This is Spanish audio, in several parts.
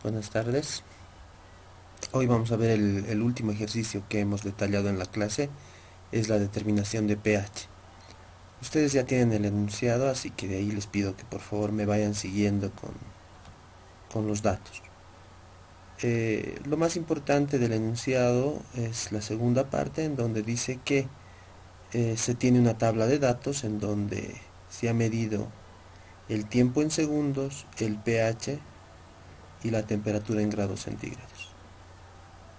Buenas tardes. Hoy vamos a ver el último ejercicio que hemos detallado en la clase, es la determinación de pH. Ustedes ya tienen el enunciado, así que de ahí les pido que por favor me vayan siguiendo con los datos. Lo más importante del enunciado es la segunda parte, en donde dice que se tiene una tabla de datos en donde se ha medido el tiempo en segundos, el pH y la temperatura en grados centígrados.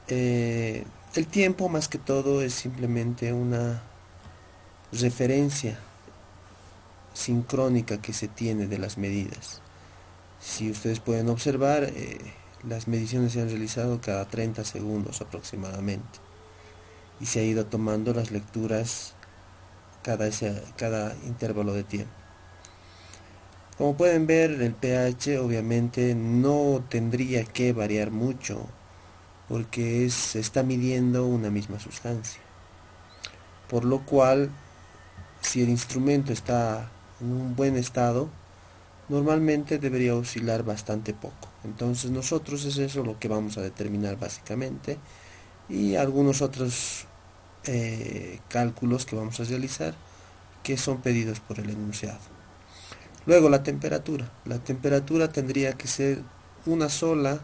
El tiempo más que todo es simplemente una referencia sincrónica que se tiene de las medidas. Si ustedes pueden observar, las mediciones se han realizado cada 30 segundos aproximadamente y se ha ido tomando las lecturas cada intervalo de tiempo. Como pueden ver, el pH obviamente no tendría que variar mucho porque se está midiendo una misma sustancia. Por lo cual, si el instrumento está en un buen estado, normalmente debería oscilar bastante poco. Entonces nosotros es eso lo que vamos a determinar básicamente, y algunos otros cálculos que vamos a realizar que son pedidos por el enunciado. Luego la temperatura. La temperatura tendría que ser una sola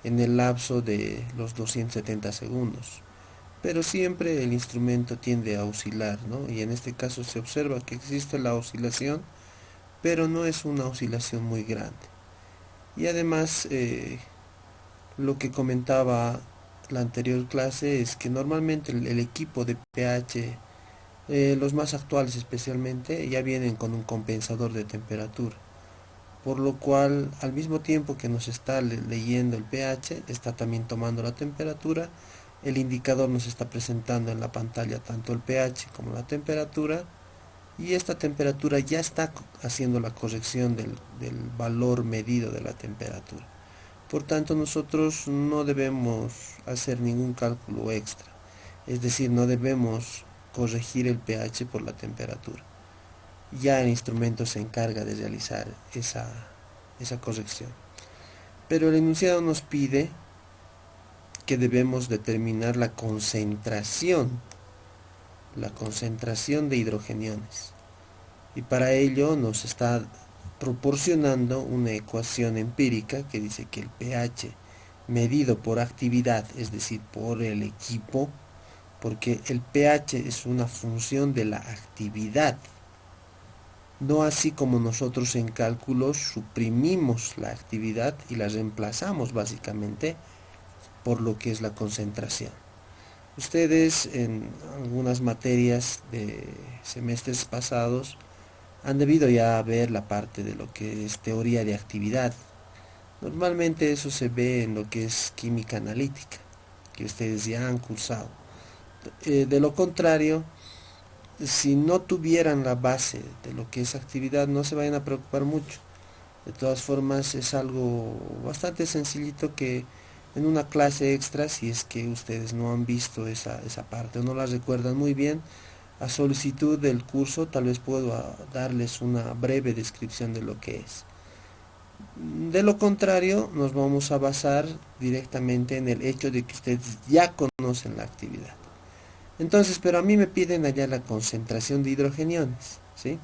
en el lapso de los 270 segundos. Pero siempre el instrumento tiende a oscilar, ¿no? Y en este caso se observa que existe la oscilación, pero no es una oscilación muy grande. Y además, lo que comentaba la anterior clase es que normalmente el equipo de pH, los más actuales especialmente, ya vienen con un compensador de temperatura. Por lo cual, al mismo tiempo que nos está leyendo el pH, está también tomando la temperatura. El indicador nos está presentando en la pantalla tanto el pH como la temperatura, y esta temperatura ya está haciendo la corrección del valor medido de la temperatura. Por tanto, nosotros no debemos hacer ningún cálculo extra, es decir, no debemos corregir el pH por la temperatura. Ya el instrumento se encarga de realizar esa corrección. Pero el enunciado nos pide que debemos determinar la concentración de hidrogeniones. Y para ello nos está proporcionando una ecuación empírica que dice que el pH medido por actividad, es decir, por el equipo, porque el pH es una función de la actividad, no así como nosotros en cálculos suprimimos la actividad y la reemplazamos básicamente por lo que es la concentración. Ustedes en algunas materias de semestres pasados han debido ya ver la parte de lo que es teoría de actividad. Normalmente eso se ve en lo que es química analítica, que ustedes ya han cursado. De lo contrario, si no tuvieran la base de lo que es actividad, no se vayan a preocupar mucho. De todas formas, es algo bastante sencillito que en una clase extra, si es que ustedes no han visto esa parte o no la recuerdan muy bien, a solicitud del curso tal vez puedo darles una breve descripción de lo que es. De lo contrario, nos vamos a basar directamente en el hecho de que ustedes ya conocen la actividad. Entonces, pero a mí me piden allá la concentración de hidrogeniones, ¿sí?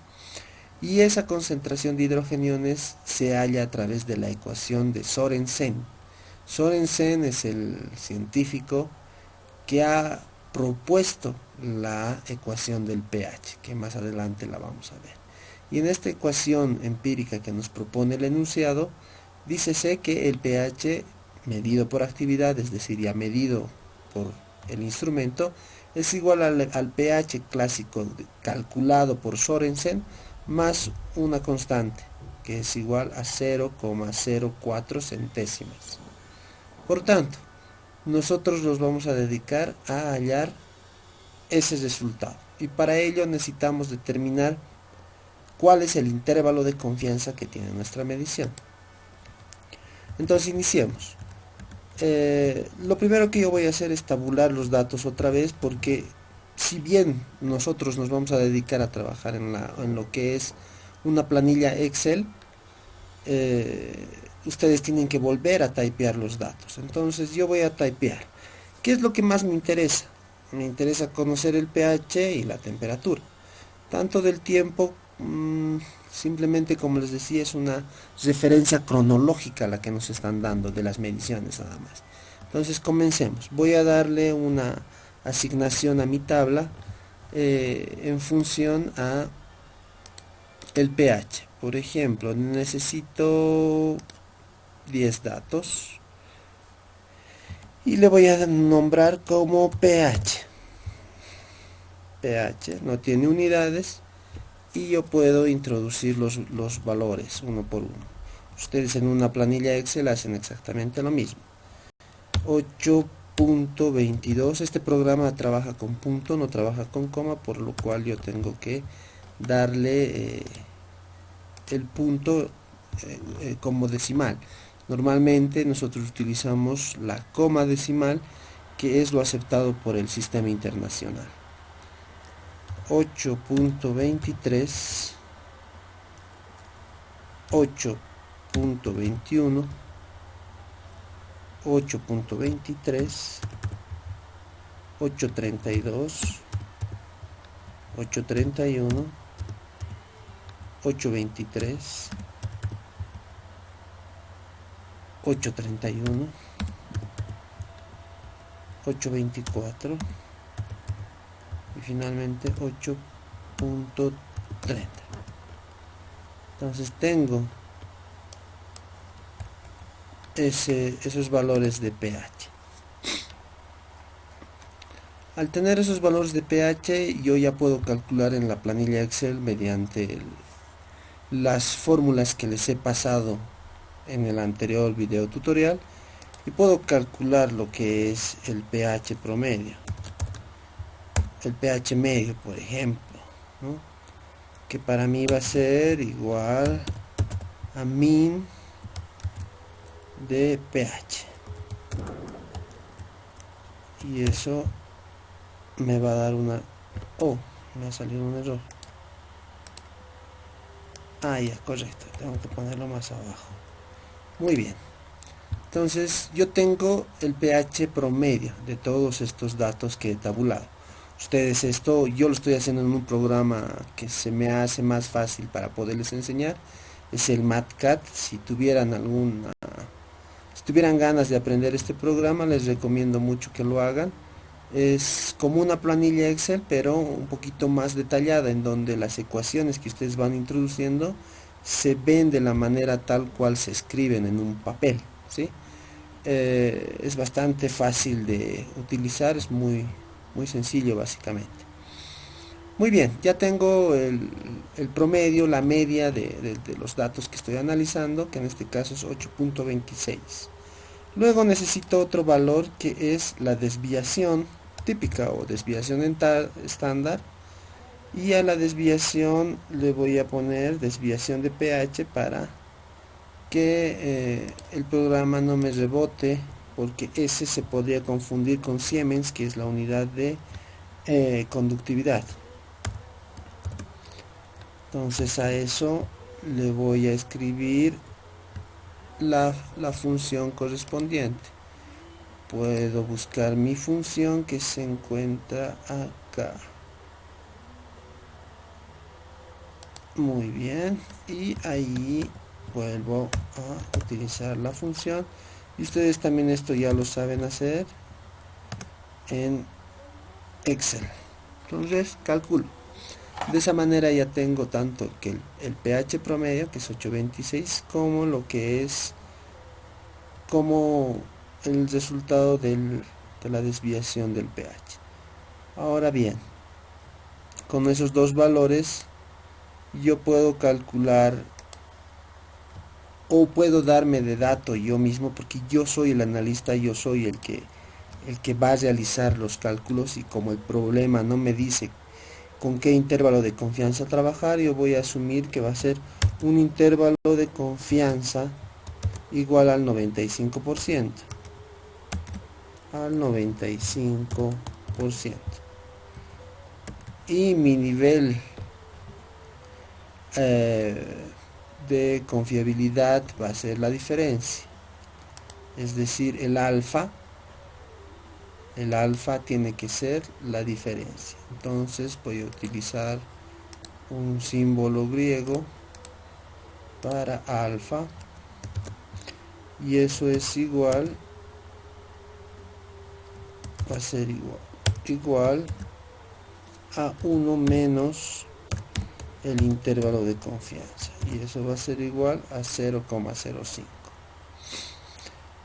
Y esa concentración de hidrogeniones se halla a través de la ecuación de Sorensen. Sorensen es el científico que ha propuesto la ecuación del pH, que más adelante la vamos a ver. Y en esta ecuación empírica que nos propone el enunciado, dícese que el pH medido por actividad, es decir, ya medido por el instrumento, es igual al pH clásico calculado por Sorensen más una constante, que es igual a 0,04 centésimas. Por tanto, nosotros nos vamos a dedicar a hallar ese resultado. Y para ello necesitamos determinar cuál es el intervalo de confianza que tiene nuestra medición. Entonces iniciemos. Lo primero que yo voy a hacer es tabular los datos otra vez, porque si bien nosotros nos vamos a dedicar a trabajar en lo que es una planilla Excel, ustedes tienen que volver a typear los datos. Entonces yo voy a typear. ¿Qué es lo que más me interesa? Me interesa conocer el pH y la temperatura. Tanto del tiempo, simplemente como les decía, es una referencia cronológica la que nos están dando de las mediciones nada más. Entonces comencemos. Voy a darle una asignación a mi tabla en función a el pH. Por ejemplo, necesito 10 datos y le voy a nombrar como pH. pH no tiene unidades y yo puedo introducir los valores uno por uno. Ustedes en una planilla Excel hacen exactamente lo mismo. 8.22, este programa trabaja con punto, no trabaja con coma, por lo cual yo tengo que darle el punto como decimal. Normalmente nosotros utilizamos la coma decimal, que es lo aceptado por el sistema internacional. 8.23, 8.21, 8.23, 8.32, 8.31, 8.23, 8.31, 8.24 y finalmente 8.30. Entonces tengo esos valores de pH. Al tener esos valores de pH, yo ya puedo calcular en la planilla Excel mediante las fórmulas que les he pasado en el anterior video tutorial, y puedo calcular lo que es el pH promedio, el pH medio, por ejemplo, ¿no? Que para mí va a ser igual a min de pH, y eso me va a dar una... oh, me ha salido un error. Ah, ya, correcto, tengo que ponerlo más abajo. Muy bien. Entonces yo tengo el pH promedio de todos estos datos que he tabulado. Ustedes esto, yo lo estoy haciendo en un programa que se me hace más fácil para poderles enseñar. Es el MatCat. Si tuvieran ganas de aprender este programa, les recomiendo mucho que lo hagan. Es como una planilla Excel, pero un poquito más detallada, en donde las ecuaciones que ustedes van introduciendo se ven de la manera tal cual se escriben en un papel, ¿sí? Es bastante fácil de utilizar, es muy sencillo básicamente. Muy bien, ya tengo el promedio, la media de los datos que estoy analizando, que en este caso es 8.26. Luego necesito otro valor, que es la desviación típica o desviación estándar, y a la desviación le voy a poner desviación de pH para que el programa no me rebote, porque ese se podría confundir con Siemens, que es la unidad de conductividad. Entonces a eso le voy a escribir la función correspondiente. Puedo buscar mi función, que se encuentra acá. Muy bien, y ahí vuelvo a utilizar la función, y ustedes también esto ya lo saben hacer en Excel. Entonces calculo. De esa manera ya tengo tanto que el pH promedio, que es 8.26, como lo que es como el resultado de la desviación del pH. Ahora bien, con esos dos valores yo puedo calcular, o puedo darme de dato yo mismo, porque yo soy el analista, yo soy el que va a realizar los cálculos, y como el problema no me dice con qué intervalo de confianza trabajar, yo voy a asumir que va a ser un intervalo de confianza igual al 95%. Al 95%. Y mi nivel de confiabilidad va a ser la diferencia, es decir, el alfa tiene que ser la diferencia. Entonces voy a utilizar un símbolo griego para alfa, y eso es igual, va a ser igual a 1 menos el intervalo de confianza, y eso va a ser igual a 0,05.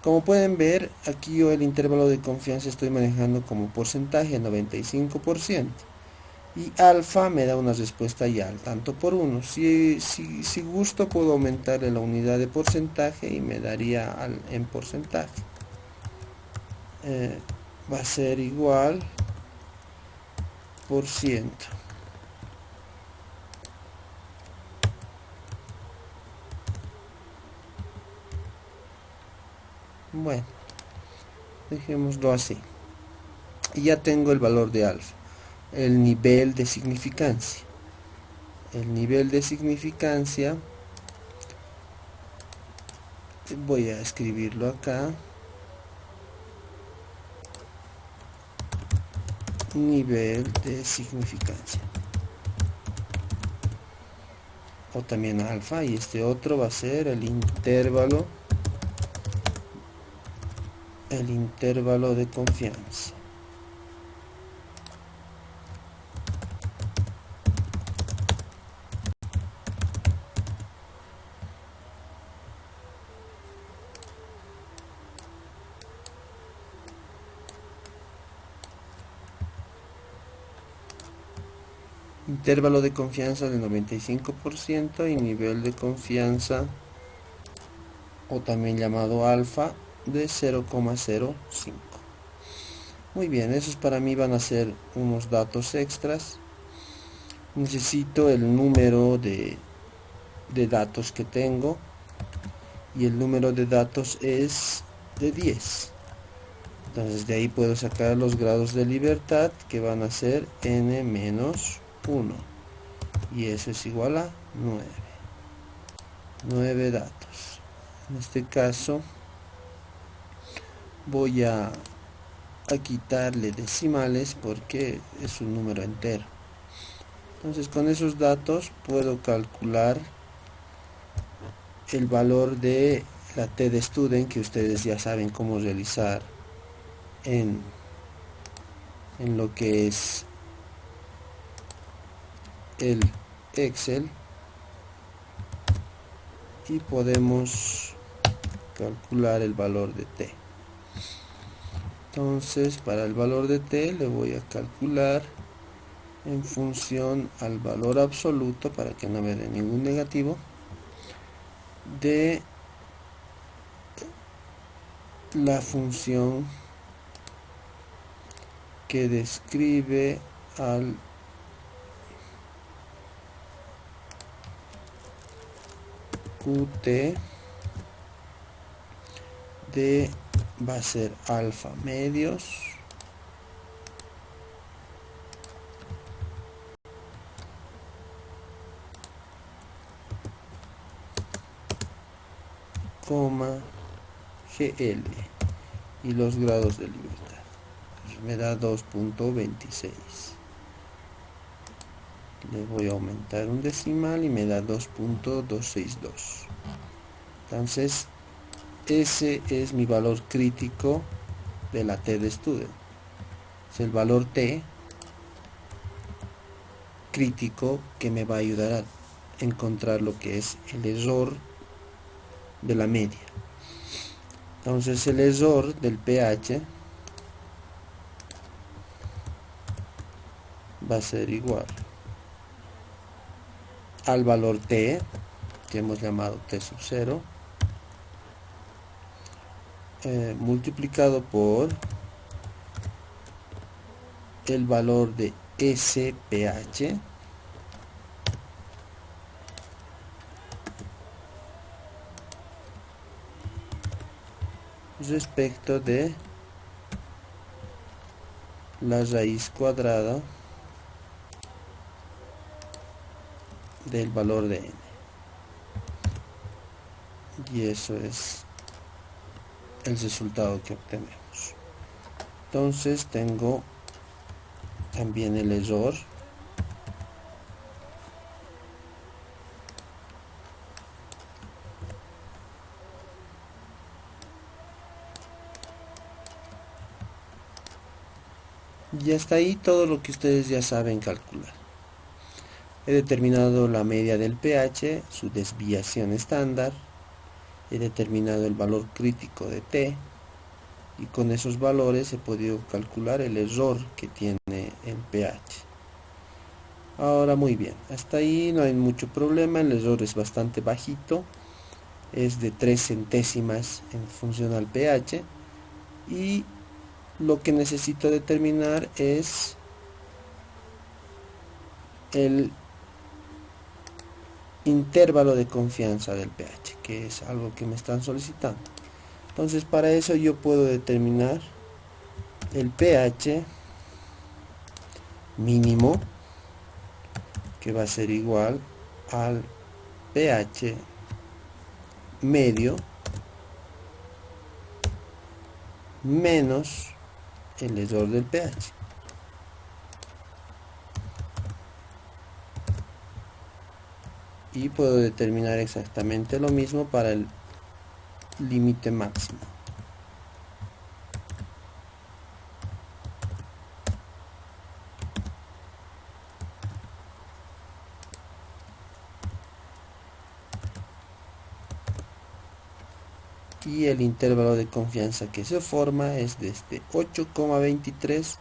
Como pueden ver, aquí yo el intervalo de confianza estoy manejando como porcentaje 95%, y alfa me da una respuesta ya al tanto por 1. Si gusto puedo aumentarle la unidad de porcentaje y me daría en porcentaje. Va a ser igual por ciento. Bueno, dejémoslo así. Y ya tengo el valor de alfa. El nivel de significancia. El nivel de significancia, voy a escribirlo acá. Nivel de significancia. O también alfa, y este otro va a ser el intervalo de confianza. Intervalo de confianza del 95% y nivel de confianza, o también llamado alfa, de 0,05. Muy bien, esos para mí van a ser unos datos extras. Necesito el número de datos que tengo, y el número de datos es de 10. Entonces de ahí puedo sacar los grados de libertad, que van a ser n menos 1, y eso es igual a 9 datos. En este caso voy a quitarle decimales porque es un número entero. Entonces con esos datos puedo calcular el valor de la T de Student, que ustedes ya saben cómo realizar en lo que es el Excel, y podemos calcular el valor de T. Entonces para el valor de T le voy a calcular en función al valor absoluto, para que no me dé ningún negativo, de la función que describe al QT de, va a ser alfa medios coma GL y los grados de libertad. Me da 2.26. Le voy a aumentar un decimal y me da 2.262. Entonces ese es mi valor crítico de la T de Student. Es el valor T crítico que me va a ayudar a encontrar lo que es el error de la media. Entonces el error del pH va a ser igual al valor T, que hemos llamado T sub 0, multiplicado por el valor de SPH respecto de la raíz cuadrada del valor de n. y eso es el resultado que obtenemos. Entonces tengo también el error y hasta ahí todo lo que ustedes ya saben calcular. He determinado la media del pH, su desviación estándar, he determinado el valor crítico de T y con esos valores he podido calcular el error que tiene el pH. Ahora muy bien, hasta ahí no hay mucho problema, el error es bastante bajito, es de 3 centésimas en función al pH y lo que necesito determinar es el intervalo de confianza del pH, que es algo que me están solicitando. Entonces para eso yo puedo determinar el pH mínimo, que va a ser igual al pH medio menos el error del pH. Y puedo determinar exactamente lo mismo para el límite máximo. Y el intervalo de confianza que se forma es desde 8,23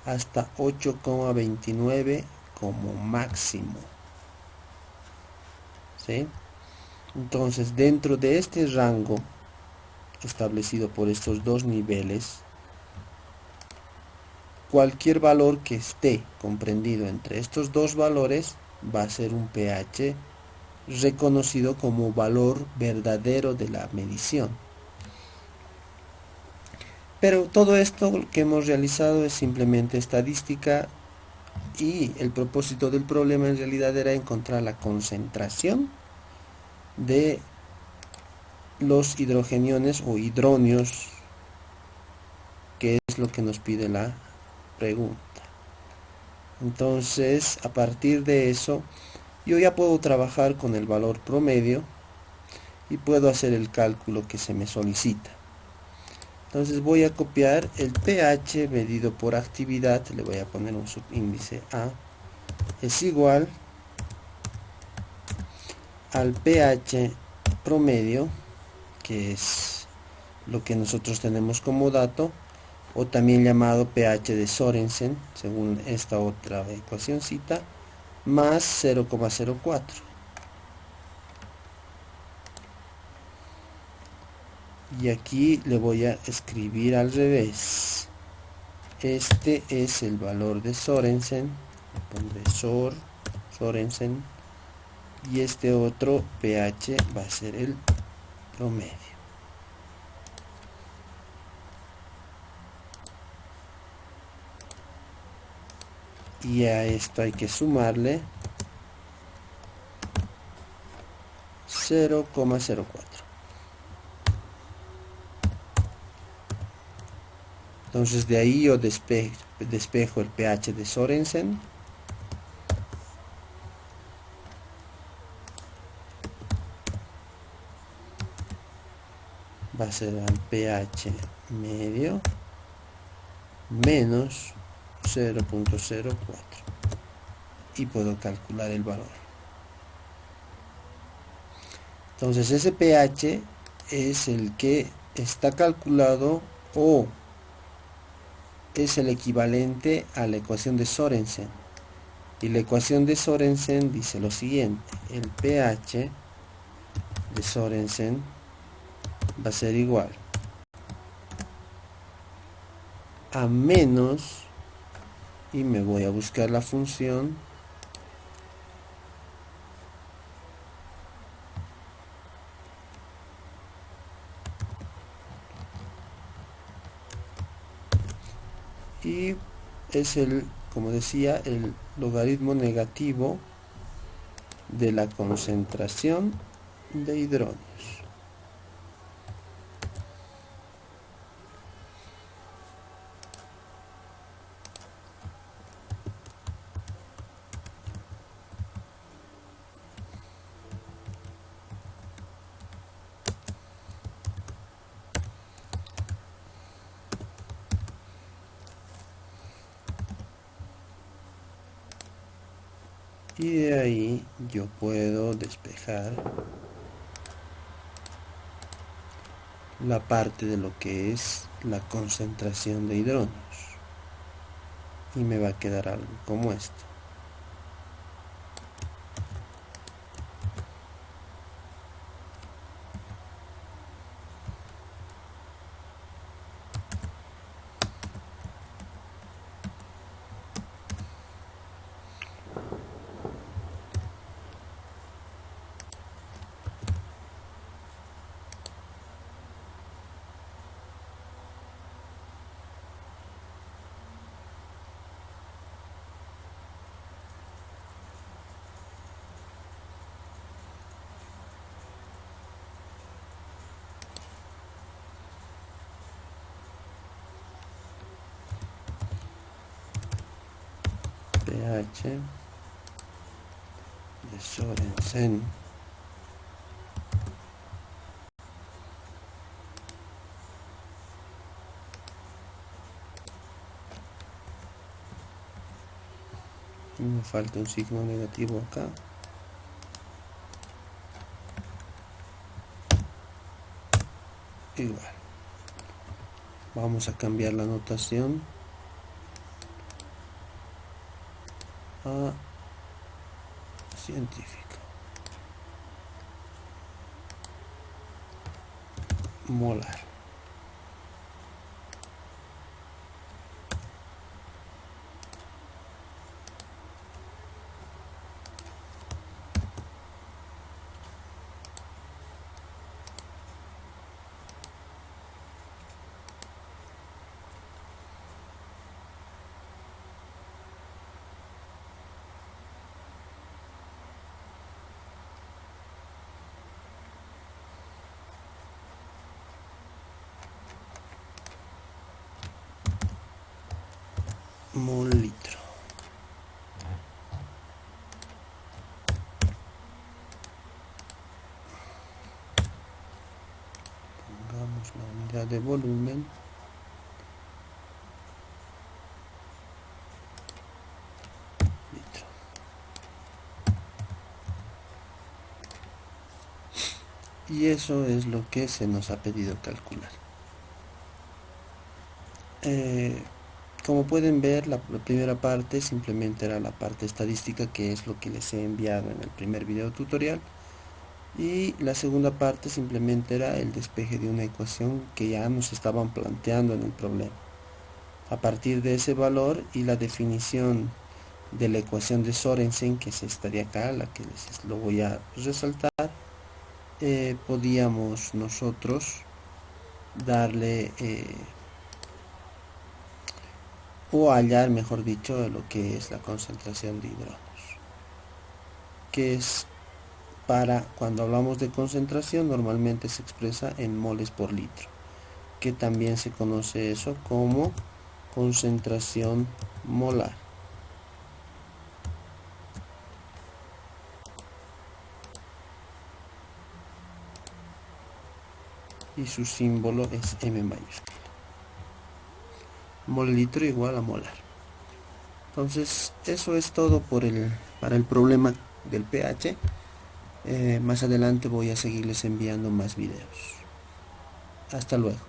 hasta 8,29 como máximo. ¿Sí? Entonces, dentro de este rango establecido por estos dos niveles, cualquier valor que esté comprendido entre estos dos valores va a ser un pH reconocido como valor verdadero de la medición. Pero todo esto que hemos realizado es simplemente estadística y el propósito del problema en realidad era encontrar la concentración de los hidrogeniones o hidronios, que es lo que nos pide la pregunta. Entonces, a partir de eso, yo ya puedo trabajar con el valor promedio y puedo hacer el cálculo que se me solicita. Entonces voy a copiar el pH medido por actividad, le voy a poner un subíndice A, es igual al pH promedio, que es lo que nosotros tenemos como dato, o también llamado pH de Sorensen, según esta otra ecuacióncita, más 0,04. Y aquí le voy a escribir al revés. Este es el valor de Sorensen, pondré Sorensen, y este otro pH va a ser el promedio. Y a esto hay que sumarle 0,04. Entonces de ahí yo despejo el pH de Sorensen. Va a ser al pH medio menos 0,04 y puedo calcular el valor. Entonces ese pH es el que está calculado o es el equivalente a la ecuación de Sorensen. Y la ecuación de Sorensen dice lo siguiente: el pH de Sorensen va a ser igual a menos, y me voy a buscar la función y es el, como decía, el logaritmo negativo de la concentración de hidronios. y de ahí yo puedo despejar la parte de lo que es la concentración de hidrógenos y me va a quedar algo como esto. pH de Sorensen y me falta un signo negativo acá. Igual vamos a cambiar la notación a científica. Molar. Mol litro. Pongamos la unidad de volumen. Litro. Y eso es lo que se nos ha pedido calcular. Como pueden ver, la primera parte simplemente era la parte estadística, que es lo que les he enviado en el primer video tutorial, y la segunda parte simplemente era el despeje de una ecuación que ya nos estaban planteando en el problema. A partir de ese valor y la definición de la ecuación de Sorensen, que es esta de acá, la que les lo voy a resaltar, podíamos nosotros darle o hallar, mejor dicho, lo que es la concentración de hidrógenos, que es, para cuando hablamos de concentración, normalmente se expresa en moles por litro, que también se conoce eso como concentración molar. Y su símbolo es M mayúscula. Mol litro igual a molar. Entonces eso es todo para el problema del pH. Más adelante voy a seguirles enviando más videos. Hasta luego.